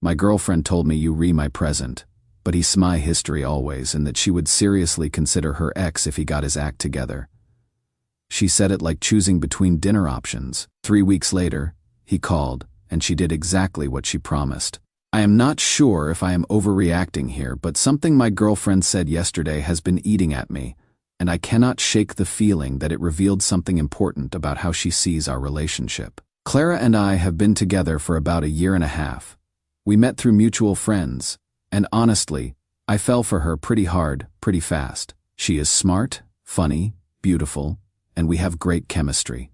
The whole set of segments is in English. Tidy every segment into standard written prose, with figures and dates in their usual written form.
My girlfriend told me you re my present, but he's my history always, and that she would seriously consider her ex if he got his act together. She said it like choosing between dinner options. 3 weeks later, he called, and she did exactly what she promised. I am not sure if I am overreacting here, but something my girlfriend said yesterday has been eating at me, and I cannot shake the feeling that it revealed something important about how she sees our relationship. Clara and I have been together for about a year and a half. We met through mutual friends, and honestly, I fell for her pretty hard, pretty fast. She is smart, funny, beautiful, and we have great chemistry.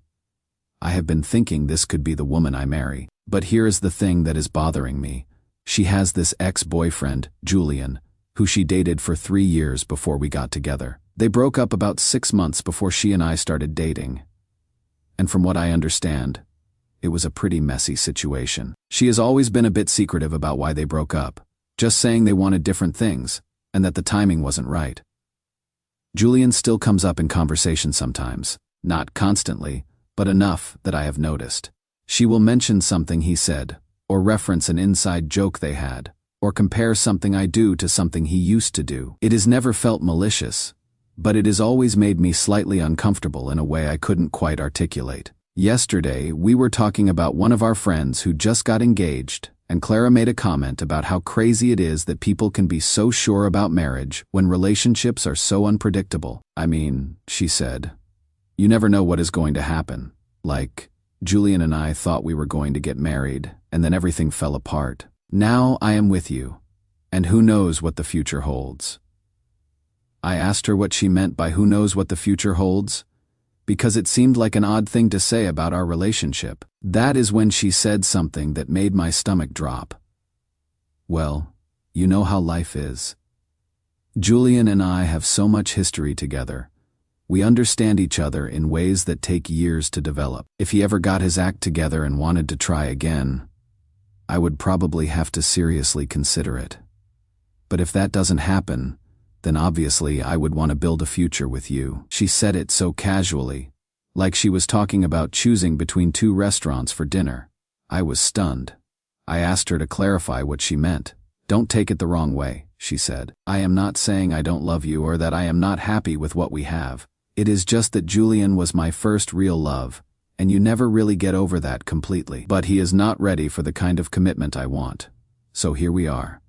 I have been thinking this could be the woman I marry. But here is the thing that is bothering me. She has this ex-boyfriend, Julian, who she dated for 3 years before we got together. They broke up about 6 months before she and I started dating. And from what I understand, it was a pretty messy situation. She has always been a bit secretive about why they broke up, just saying they wanted different things, and that the timing wasn't right. Julian still comes up in conversation sometimes, not constantly, but enough that I have noticed. She will mention something he said, or reference an inside joke they had, or compare something I do to something he used to do. It has never felt malicious, but it has always made me slightly uncomfortable in a way I couldn't quite articulate. Yesterday, we were talking about one of our friends who just got engaged, and Clara made a comment about how crazy it is that people can be so sure about marriage when relationships are so unpredictable. I mean, she said, you never know what is going to happen. Like, Julian and I thought we were going to get married, and then everything fell apart. Now I am with you, and who knows what the future holds. I asked her what she meant by who knows what the future holds, because it seemed like an odd thing to say about our relationship. That is when she said something that made my stomach drop. Well, you know how life is. Julian and I have so much history together. We understand each other in ways that take years to develop. If he ever got his act together and wanted to try again, I would probably have to seriously consider it. But if that doesn't happen, then obviously I would want to build a future with you. She said it so casually, like she was talking about choosing between 2 restaurants for dinner. I was stunned. I asked her to clarify what she meant. Don't take it the wrong way, she said. I am not saying I don't love you or that I am not happy with what we have. It is just that Julian was my first real love, and you never really get over that completely. But he is not ready for the kind of commitment I want. So here we are.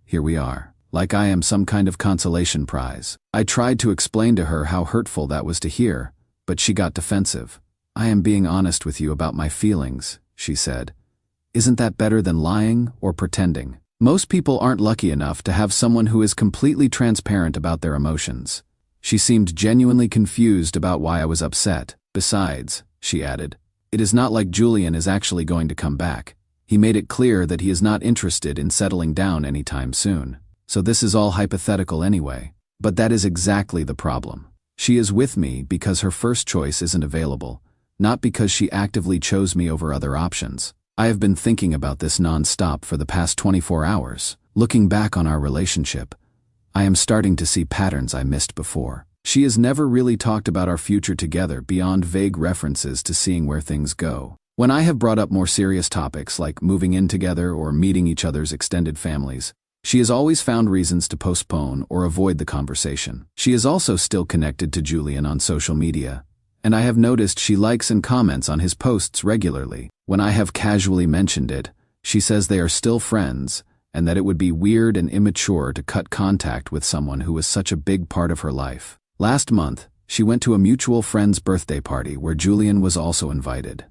Here we are. Like I am some kind of consolation prize. I tried to explain to her how hurtful that was to hear, but she got defensive. I am being honest with you about my feelings, she said. Isn't that better than lying or pretending? Most people aren't lucky enough to have someone who is completely transparent about their emotions. She seemed genuinely confused about why I was upset. Besides, she added, it is not like Julian is actually going to come back. He made it clear that he is not interested in settling down anytime soon. So this is all hypothetical anyway. But that is exactly the problem. She is with me because her first choice isn't available, not because she actively chose me over other options. I have been thinking about this non-stop for the past 24 hours. Looking back on our relationship, I am starting to see patterns I missed before. She has never really talked about our future together beyond vague references to seeing where things go. When I have brought up more serious topics like moving in together or meeting each other's extended families, she has always found reasons to postpone or avoid the conversation. She is also still connected to Julian on social media, and I have noticed she likes and comments on his posts regularly. When I have casually mentioned it, she says they are still friends, and that it would be weird and immature to cut contact with someone who was such a big part of her life. Last month, she went to a mutual friend's birthday party where Julian was also invited.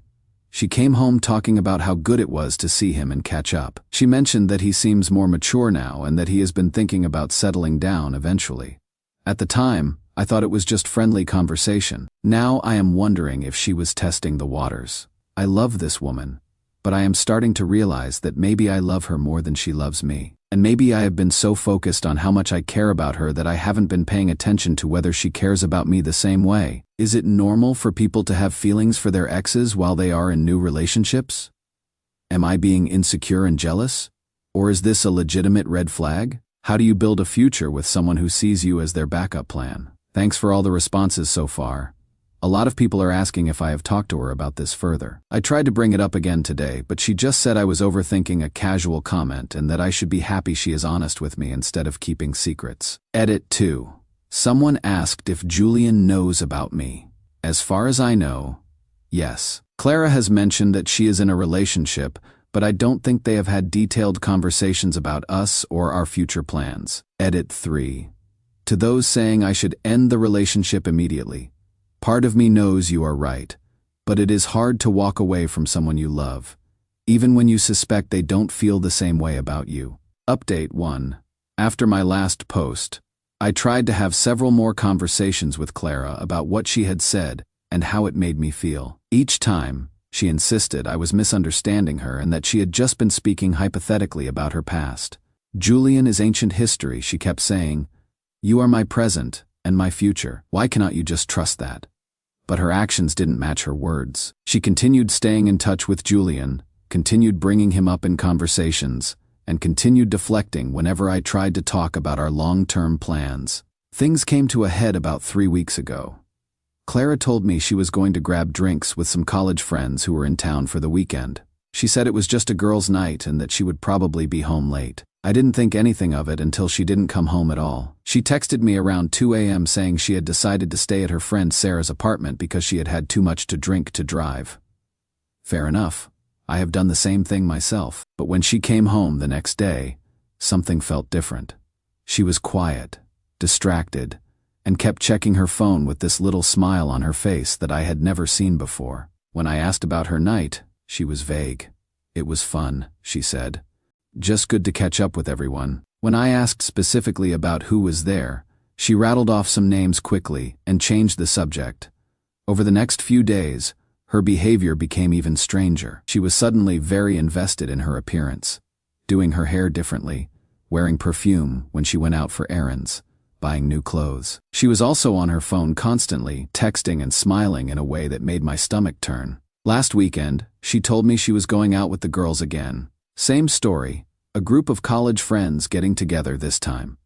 She came home talking about how good it was to see him and catch up. She mentioned that he seems more mature now and that he has been thinking about settling down eventually. At the time, I thought it was just friendly conversation. Now I am wondering if she was testing the waters. I love this woman, but I am starting to realize that maybe I love her more than she loves me. And maybe I have been so focused on how much I care about her that I haven't been paying attention to whether she cares about me the same way. Is it normal for people to have feelings for their exes while they are in new relationships? Am I being insecure and jealous? Or is this a legitimate red flag? How do you build a future with someone who sees you as their backup plan? Thanks for all the responses so far. A lot of people are asking if I have talked to her about this further. I tried to bring it up again today, but she just said I was overthinking a casual comment and that I should be happy she is honest with me instead of keeping secrets. Edit 2. Someone asked if Julian knows about me. As far as I know, yes. Clara has mentioned that she is in a relationship, but I don't think they have had detailed conversations about us or our future plans. Edit 3. To those saying I should end the relationship immediately, part of me knows you are right, but it is hard to walk away from someone you love, even when you suspect they don't feel the same way about you. Update 1. After my last post, I tried to have several more conversations with Clara about what she had said and how it made me feel. Each time, she insisted I was misunderstanding her and that she had just been speaking hypothetically about her past. Julian is ancient history, she kept saying. You are my present and my future. Why cannot you just trust that? But her actions didn't match her words. She continued staying in touch with Julian, continued bringing him up in conversations, and continued deflecting whenever I tried to talk about our long-term plans. Things came to a head about 3 weeks ago. Clara told me she was going to grab drinks with some college friends who were in town for the weekend. She said it was just a girls' night and that she would probably be home late. I didn't think anything of it until she didn't come home at all. She texted me around 2 a.m. saying she had decided to stay at her friend Sarah's apartment because she had had too much to drink to drive. Fair enough. I have done the same thing myself. But when she came home the next day, something felt different. She was quiet, distracted, and kept checking her phone with this little smile on her face that I had never seen before. When I asked about her night, she was vague. It was fun, she said. Just good to catch up with everyone. When I asked specifically about who was there, she rattled off some names quickly and changed the subject. Over the next few days, her behavior became even stranger. She was suddenly very invested in her appearance, doing her hair differently, wearing perfume when she went out for errands, buying new clothes. She was also on her phone constantly, texting and smiling in a way that made my stomach turn. Last weekend, she told me she was going out with the girls again. Same story, a group of college friends getting together this time.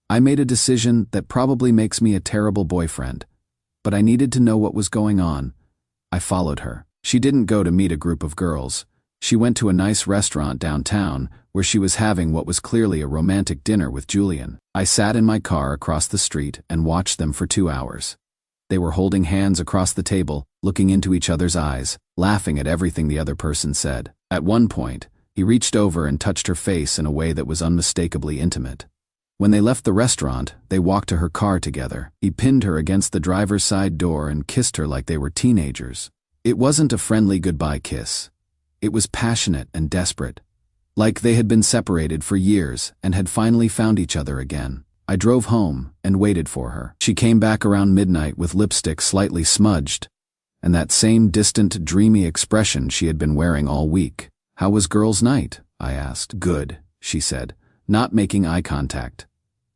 I made a decision that probably makes me a terrible boyfriend, but I needed to know what was going on. I followed her. She didn't go to meet a group of girls. She went to a nice restaurant downtown where she was having what was clearly a romantic dinner with Julian. I sat in my car across the street and watched them for 2 hours. They were holding hands across the table, looking into each other's eyes, laughing at everything the other person said. At one point, he reached over and touched her face in a way that was unmistakably intimate. When they left the restaurant, they walked to her car together. He pinned her against the driver's side door and kissed her like they were teenagers. It wasn't a friendly goodbye kiss. It was passionate and desperate, like they had been separated for years and had finally found each other again. I drove home and waited for her. She came back around midnight with lipstick slightly smudged, and that same distant, dreamy expression she had been wearing all week. How was girls' night? I asked. Good, she said, not making eye contact.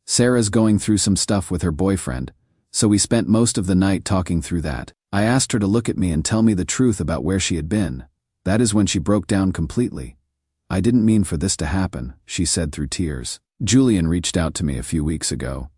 Sarah's going through some stuff with her boyfriend, so we spent most of the night talking through that. I asked her to look at me and tell me the truth about where she had been. That is when she broke down completely. I didn't mean for this to happen, she said through tears. Julian reached out to me a few weeks ago.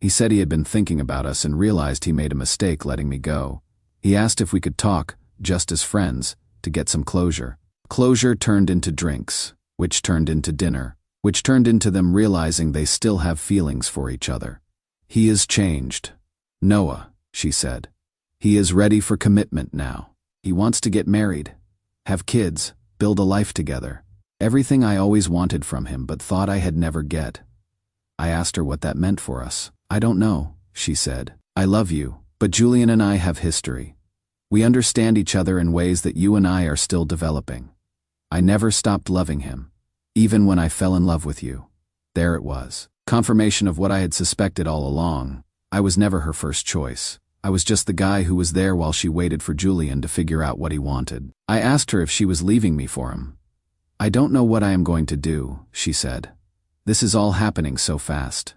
He said he had been thinking about us and realized he made a mistake letting me go. He asked if we could talk, just as friends, to get some closure. Closure turned into drinks, which turned into dinner, which turned into them realizing they still have feelings for each other. He is changed. Noah, she said. He is ready for commitment now. He wants to get married, have kids, build a life together. Everything I always wanted from him but thought I had never get. I asked her what that meant for us. I don't know, she said. I love you, but Julian and I have history. We understand each other in ways that you and I are still developing. I never stopped loving him, even when I fell in love with you. There it was. Confirmation of what I had suspected all along. I was never her first choice. I was just the guy who was there while she waited for Julian to figure out what he wanted. I asked her if she was leaving me for him. I don't know what I am going to do, she said. This is all happening so fast.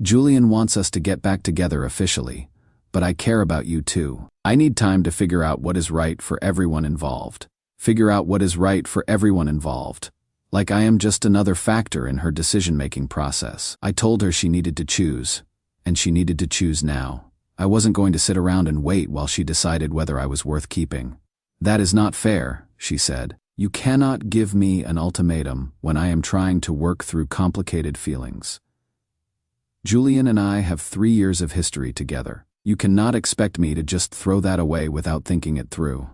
Julian wants us to get back together officially, but I care about you too. I need time to figure out what is right for everyone involved. Figure out what is right for everyone involved. Like I am just another factor in her decision-making process. I told her she needed to choose, and she needed to choose now. I wasn't going to sit around and wait while she decided whether I was worth keeping. "That is not fair," she said. "You cannot give me an ultimatum when I am trying to work through complicated feelings. Julian and I have 3 years of history together. You cannot expect me to just throw that away without thinking it through."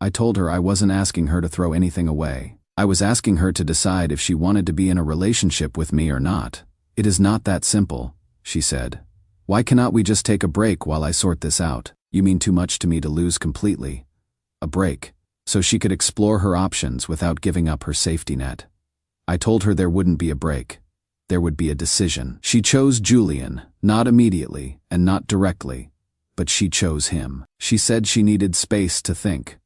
I told her I wasn't asking her to throw anything away. I was asking her to decide if she wanted to be in a relationship with me or not. "It is not that simple," she said. "Why cannot we just take a break while I sort this out?" "You mean too much to me to lose completely." A break, so she could explore her options without giving up her safety net. I told her there wouldn't be a break. There would be a decision. She chose Julian, not immediately and not directly, but she chose him. She said she needed space to think,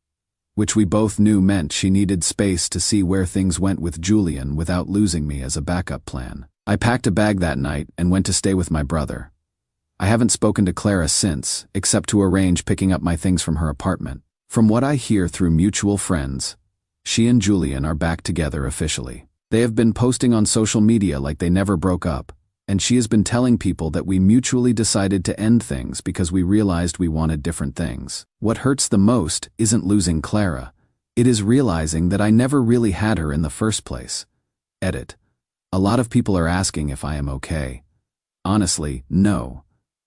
which we both knew meant she needed space to see where things went with Julian without losing me as a backup plan. I packed a bag that night and went to stay with my brother. I haven't spoken to Clara since, except to arrange picking up my things from her apartment. From what I hear through mutual friends, she and Julian are back together officially. They have been posting on social media like they never broke up, and she has been telling people that we mutually decided to end things because we realized we wanted different things. What hurts the most isn't losing Clara. It is realizing that I never really had her in the first place. Edit. A lot of people are asking if I am okay. Honestly, no.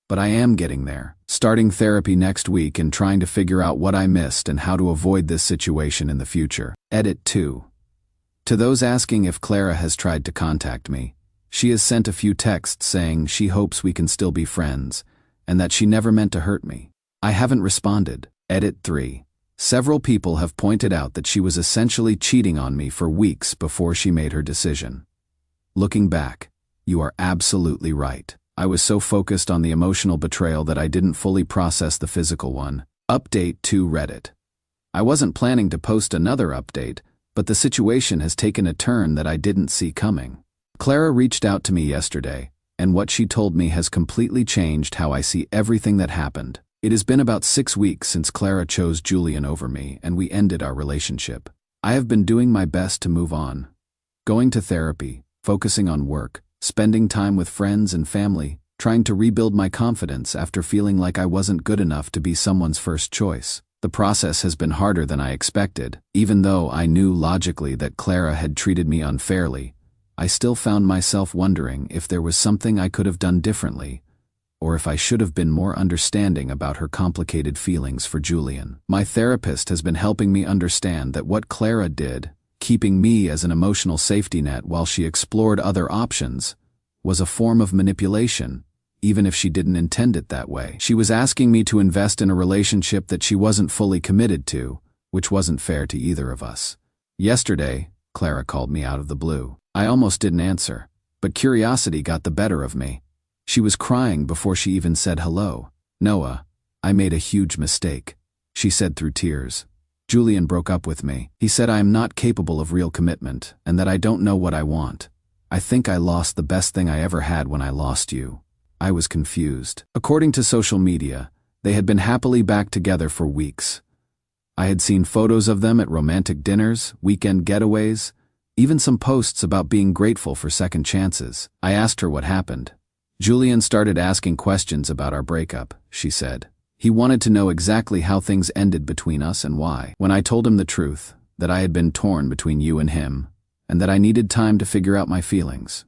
But I am getting there. Starting therapy next week and trying to figure out what I missed and how to avoid this situation in the future. Edit 2. To those asking if Clara has tried to contact me, she has sent a few texts saying she hopes we can still be friends, and that she never meant to hurt me. I haven't responded. Edit 3. Several people have pointed out that she was essentially cheating on me for weeks before she made her decision. Looking back, you are absolutely right. I was so focused on the emotional betrayal that I didn't fully process the physical one. Update to Reddit. I wasn't planning to post another update, but the situation has taken a turn that I didn't see coming. Clara reached out to me yesterday, and what she told me has completely changed how I see everything that happened. It has been about 6 weeks since Clara chose Julian over me and we ended our relationship. I have been doing my best to move on. Going to therapy, focusing on work, spending time with friends and family, trying to rebuild my confidence after feeling like I wasn't good enough to be someone's first choice. The process has been harder than I expected. Even though I knew logically that Clara had treated me unfairly, I still found myself wondering if there was something I could have done differently, or if I should have been more understanding about her complicated feelings for Julian. My therapist has been helping me understand that what Clara did, keeping me as an emotional safety net while she explored other options, was a form of manipulation, even if she didn't intend it that way. She was asking me to invest in a relationship that she wasn't fully committed to, which wasn't fair to either of us. Yesterday, Clara called me out of the blue. I almost didn't answer, but curiosity got the better of me. She was crying before she even said hello. "Noah, I made a huge mistake," she said through tears. "Julian broke up with me. He said I am not capable of real commitment and that I don't know what I want. I think I lost the best thing I ever had when I lost you." I was confused. According to social media, they had been happily back together for weeks. I had seen photos of them at romantic dinners, weekend getaways, even some posts about being grateful for second chances. I asked her what happened. "Julian started asking questions about our breakup," she said. "He wanted to know exactly how things ended between us and why. When I told him the truth, that I had been torn between you and him, and that I needed time to figure out my feelings,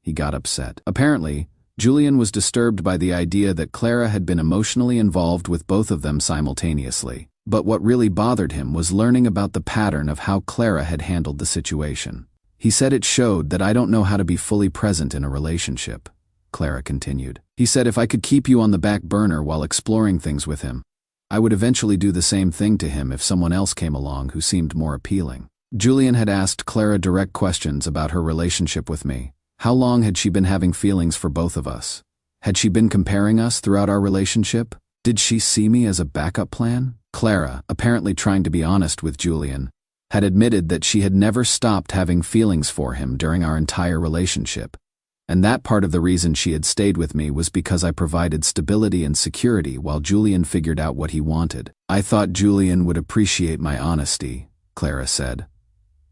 he got upset." Apparently, Julian was disturbed by the idea that Clara had been emotionally involved with both of them simultaneously. But what really bothered him was learning about the pattern of how Clara had handled the situation. "He said it showed that I don't know how to be fully present in a relationship," Clara continued. "He said if I could keep you on the back burner while exploring things with him, I would eventually do the same thing to him if someone else came along who seemed more appealing." Julian had asked Clara direct questions about her relationship with me. How long had she been having feelings for both of us? Had she been comparing us throughout our relationship? Did she see me as a backup plan? Clara, apparently trying to be honest with Julian, had admitted that she had never stopped having feelings for him during our entire relationship, and that part of the reason she had stayed with me was because I provided stability and security while Julian figured out what he wanted. "I thought Julian would appreciate my honesty," Clara said.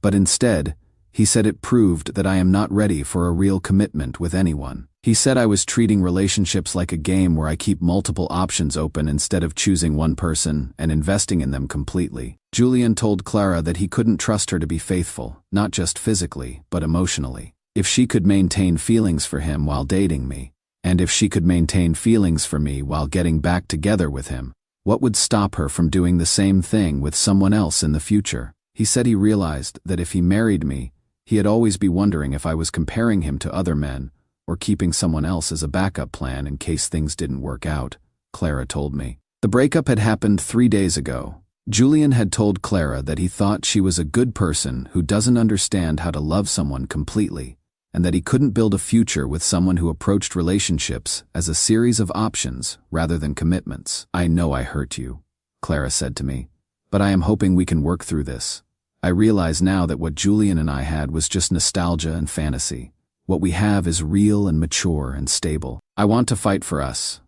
"But instead, he said it proved that I am not ready for a real commitment with anyone. He said I was treating relationships like a game where I keep multiple options open instead of choosing one person and investing in them completely. Julian told Clara that he couldn't trust her to be faithful, not just physically, but emotionally. If she could maintain feelings for him while dating me, and if she could maintain feelings for me while getting back together with him, what would stop her from doing the same thing with someone else in the future? He said he realized that if he married me, he'd always be wondering if I was comparing him to other men or keeping someone else as a backup plan in case things didn't work out, Clara told me. The breakup had happened 3 days ago. Julian had told Clara that he thought she was a good person who doesn't understand how to love someone completely, and that he couldn't build a future with someone who approached relationships as a series of options rather than commitments. I know I hurt you, Clara said to me, but I am hoping we can work through this. I realize now that what Julian and I had was just nostalgia and fantasy. What we have is real and mature and stable. I want to fight for us.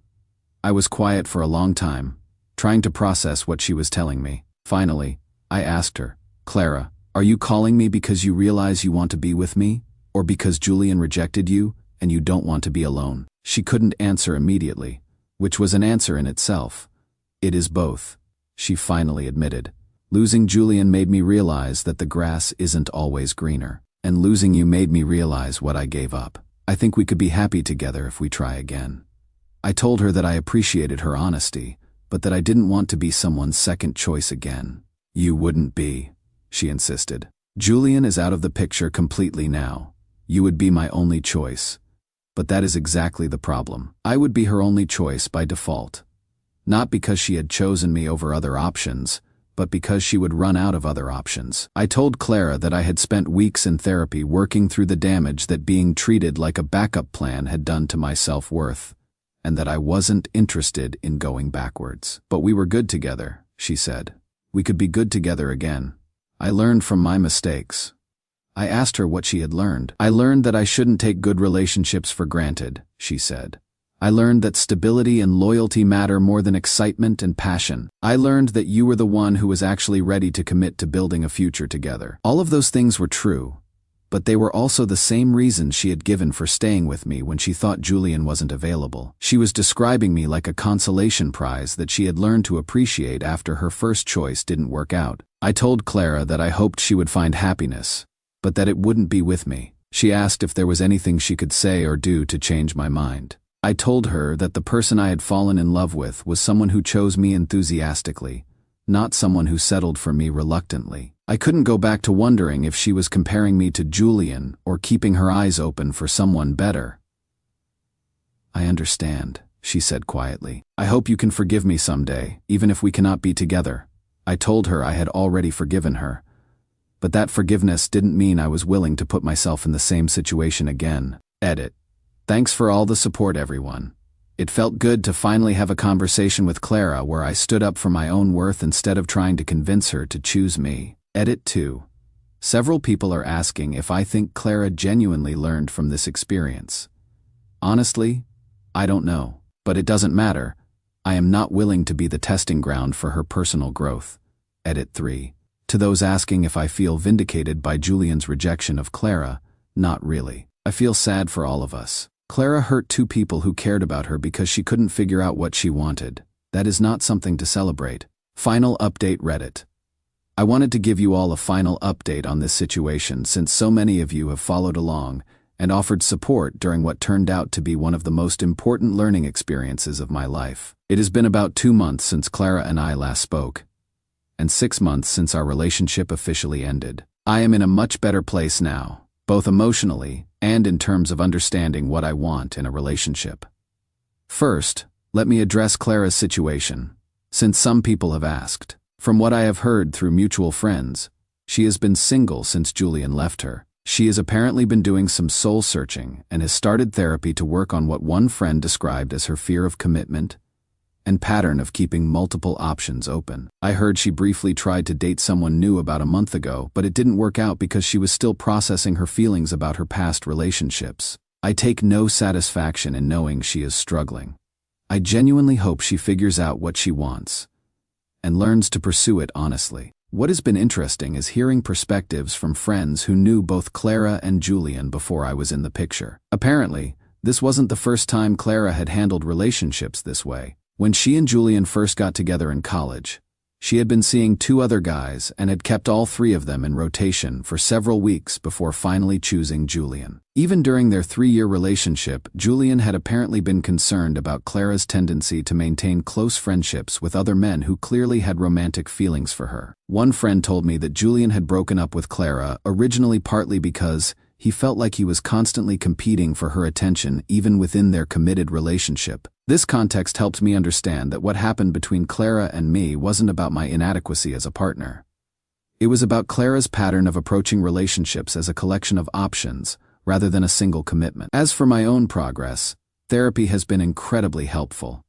I was quiet for a long time, trying to process what she was telling me. Finally, I asked her, Clara, are you calling me because you realize you want to be with me? Or because Julian rejected you and you don't want to be alone? She couldn't answer immediately, which was an answer in itself. It is both, she finally admitted. Losing Julian made me realize that the grass isn't always greener. And losing you made me realize what I gave up. I think we could be happy together if we try again. I told her that I appreciated her honesty, but that I didn't want to be someone's second choice again. You wouldn't be, she insisted. Julian is out of the picture completely now. You would be my only choice. But that is exactly the problem. I would be her only choice by default. Not because she had chosen me over other options, but because she would run out of other options. I told Clara that I had spent weeks in therapy working through the damage that being treated like a backup plan had done to my self-worth, and that I wasn't interested in going backwards. But we were good together, she said. We could be good together again. I learned from my mistakes. I asked her what she had learned. I learned that I shouldn't take good relationships for granted, she said. I learned that stability and loyalty matter more than excitement and passion. I learned that you were the one who was actually ready to commit to building a future together. All of those things were true, but they were also the same reasons she had given for staying with me when she thought Julian wasn't available. She was describing me like a consolation prize that she had learned to appreciate after her first choice didn't work out. I told Clara that I hoped she would find happiness, but that it wouldn't be with me. She asked if there was anything she could say or do to change my mind. I told her that the person I had fallen in love with was someone who chose me enthusiastically, not someone who settled for me reluctantly. I couldn't go back to wondering if she was comparing me to Julian or keeping her eyes open for someone better. I understand, she said quietly. I hope you can forgive me someday, even if we cannot be together. I told her I had already forgiven her, but that forgiveness didn't mean I was willing to put myself in the same situation again. Edit. Thanks for all the support, everyone. It felt good to finally have a conversation with Clara where I stood up for my own worth instead of trying to convince her to choose me. Edit 2. Several people are asking if I think Clara genuinely learned from this experience. Honestly, I don't know, but it doesn't matter. I am not willing to be the testing ground for her personal growth. Edit 3. To those asking if I feel vindicated by Julian's rejection of Clara, not really. I feel sad for all of us. Clara hurt 2 people who cared about her because she couldn't figure out what she wanted. That is not something to celebrate. Final update Reddit. I wanted to give you all a final update on this situation since so many of you have followed along and offered support during what turned out to be one of the most important learning experiences of my life. It has been about 2 months since Clara and I last spoke, and 6 months since our relationship officially ended. I am in a much better place now, both emotionally and in terms of understanding what I want in a relationship. First, let me address Clara's situation, since some people have asked. From what I have heard through mutual friends, she has been single since Julian left her. She has apparently been doing some soul-searching and has started therapy to work on what one friend described as her fear of commitment and pattern of keeping multiple options open. I heard she briefly tried to date someone new about a month ago, but it didn't work out because she was still processing her feelings about her past relationships. I take no satisfaction in knowing she is struggling. I genuinely hope she figures out what she wants and learns to pursue it honestly. What has been interesting is hearing perspectives from friends who knew both Clara and Julian before I was in the picture. Apparently, This wasn't the first time Clara had handled relationships this way. When she and Julian first got together in college, she had been seeing 2 other guys and had kept all 3 of them in rotation for several weeks before finally choosing Julian. Even during their 3-year relationship, Julian had apparently been concerned about Clara's tendency to maintain close friendships with other men who clearly had romantic feelings for her. One friend told me that Julian had broken up with Clara originally partly because he felt like he was constantly competing for her attention even within their committed relationship. This context helped me understand that what happened between Clara and me wasn't about my inadequacy as a partner. It was about Clara's pattern of approaching relationships as a collection of options rather than a single commitment. As for my own progress, therapy has been incredibly helpful.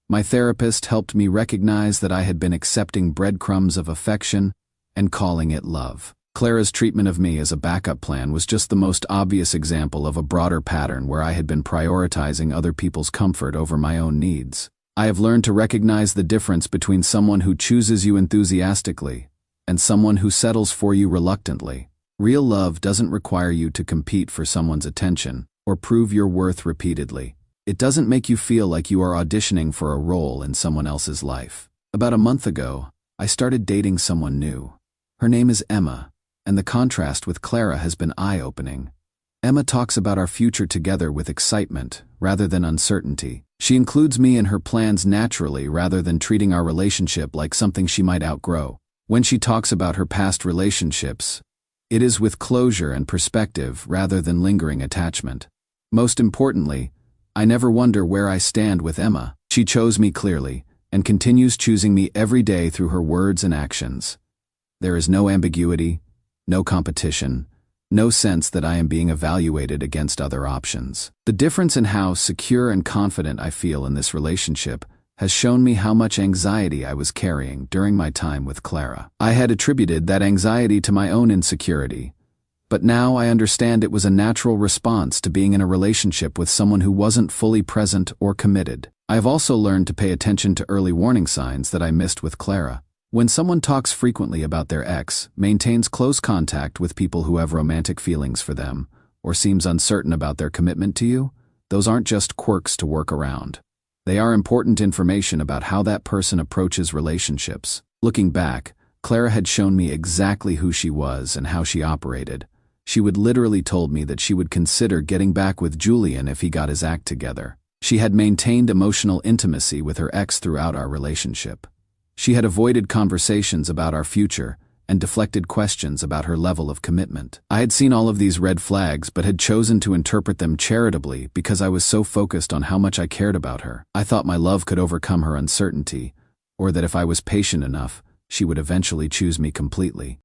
My therapist helped me recognize that I had been accepting breadcrumbs of affection and calling it love. Clara's treatment of me as a backup plan was just the most obvious example of a broader pattern where I had been prioritizing other people's comfort over my own needs. I have learned to recognize the difference between someone who chooses you enthusiastically and someone who settles for you reluctantly. Real love doesn't require you to compete for someone's attention or prove your worth repeatedly. It doesn't make you feel like you are auditioning for a role in someone else's life. About a month ago, I started dating someone new. Her name is Emma, and the contrast with Clara has been eye-opening. Emma talks about our future together with excitement rather than uncertainty. She includes me in her plans naturally rather than treating our relationship like something she might outgrow. When she talks about her past relationships, it is with closure and perspective rather than lingering attachment. Most importantly, I never wonder where I stand with Emma. She chose me clearly and continues choosing me every day through her words and actions. There is no ambiguity, no competition, no sense that I am being evaluated against other options. The difference in how secure and confident I feel in this relationship has shown me how much anxiety I was carrying during my time with Clara. I had attributed that anxiety to my own insecurity, but now I understand it was a natural response to being in a relationship with someone who wasn't fully present or committed. I have also learned to pay attention to early warning signs that I missed with Clara. When someone talks frequently about their ex, maintains close contact with people who have romantic feelings for them, or seems uncertain about their commitment to you, those aren't just quirks to work around. They are important information about how that person approaches relationships. Looking back, Clara had shown me exactly who she was and how she operated. She would literally told me that she would consider getting back with Julian if he got his act together. She had maintained emotional intimacy with her ex throughout our relationship. She had avoided conversations about our future and deflected questions about her level of commitment. I had seen all of these red flags but had chosen to interpret them charitably because I was so focused on how much I cared about her. I thought my love could overcome her uncertainty, or that if I was patient enough, she would eventually choose me completely.